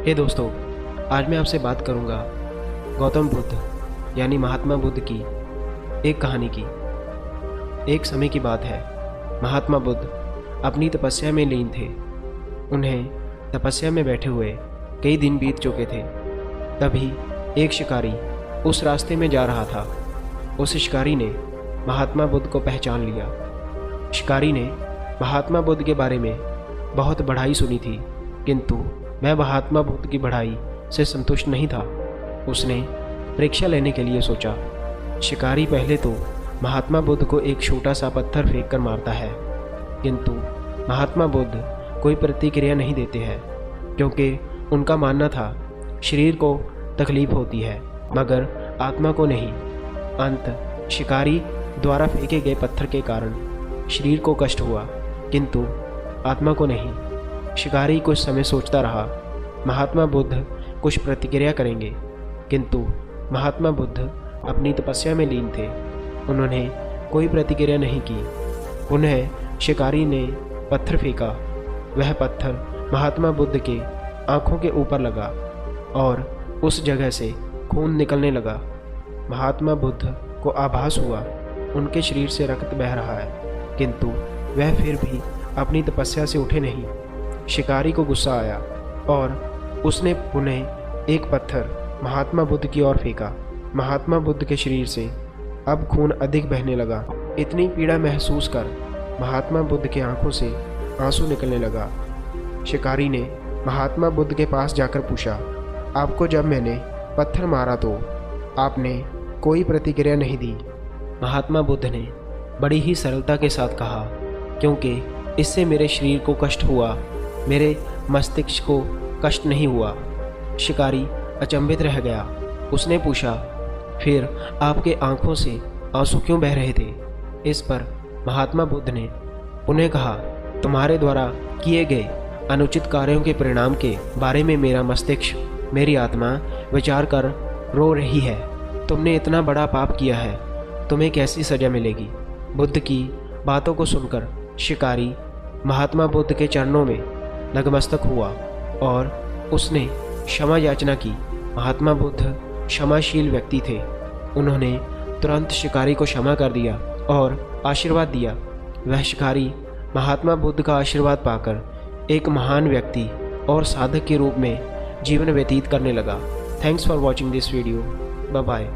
हे दोस्तों, आज मैं आपसे बात करूंगा गौतम बुद्ध यानी महात्मा बुद्ध की एक कहानी की। एक समय की बात है, महात्मा बुद्ध अपनी तपस्या में लीन थे। उन्हें तपस्या में बैठे हुए कई दिन बीत चुके थे। तभी एक शिकारी उस रास्ते में जा रहा था। उस शिकारी ने महात्मा बुद्ध को पहचान लिया। शिकारी ने महात्मा बुद्ध के बारे में बहुत बढ़ाई सुनी थी, किंतु वह महात्मा बुद्ध की बढ़ाई से संतुष्ट नहीं था। उसने परीक्षा लेने के लिए सोचा। शिकारी पहले तो महात्मा बुद्ध को एक छोटा सा पत्थर फेंक कर मारता है, किंतु महात्मा बुद्ध कोई प्रतिक्रिया नहीं देते हैं, क्योंकि उनका मानना था शरीर को तकलीफ होती है मगर आत्मा को नहीं। अंत शिकारी द्वारा फेंके गए पत्थर के कारण शरीर को कष्ट हुआ, किंतु आत्मा को नहीं। शिकारी कुछ समय सोचता रहा, महात्मा बुद्ध कुछ प्रतिक्रिया करेंगे, किंतु महात्मा बुद्ध अपनी तपस्या में लीन थे। उन्होंने कोई प्रतिक्रिया नहीं की। पुनः शिकारी ने पत्थर फेंका। वह पत्थर महात्मा बुद्ध के आँखों के ऊपर लगा और उस जगह से खून निकलने लगा। महात्मा बुद्ध को आभास हुआ उनके शरीर से रक्त बह रहा है, किंतु वह फिर भी अपनी तपस्या से उठे नहीं। शिकारी को गुस्सा आया और उसने पुनः एक पत्थर महात्मा बुद्ध की ओर फेंका। महात्मा बुद्ध के शरीर से अब खून अधिक बहने लगा। इतनी पीड़ा महसूस कर महात्मा बुद्ध के आंखों से आंसू निकलने लगा। शिकारी ने महात्मा बुद्ध के पास जाकर पूछा, आपको जब मैंने पत्थर मारा तो आपने कोई प्रतिक्रिया नहीं दी। महात्मा बुद्ध ने बड़ी ही सरलता के साथ कहा, क्योंकि इससे मेरे शरीर को कष्ट हुआ, मेरे मस्तिष्क को कष्ट नहीं हुआ। शिकारी अचंभित रह गया। उसने पूछा, फिर आपके आंखों से आंसू क्यों बह रहे थे? इस पर महात्मा बुद्ध ने उन्हें कहा, तुम्हारे द्वारा किए गए अनुचित कार्यों के परिणाम के बारे में मेरा मस्तिष्क, मेरी आत्मा विचार कर रो रही है। तुमने इतना बड़ा पाप किया है, तुम्हें कैसी सज़ा मिलेगी? बुद्ध की बातों को सुनकर शिकारी महात्मा बुद्ध के चरणों में नतमस्तक हुआ और उसने क्षमा याचना की। महात्मा बुद्ध क्षमाशील व्यक्ति थे। उन्होंने तुरंत शिकारी को क्षमा कर दिया और आशीर्वाद दिया। वह शिकारी महात्मा बुद्ध का आशीर्वाद पाकर एक महान व्यक्ति और साधक के रूप में जीवन व्यतीत करने लगा। Thanks for watching this video. Bye bye.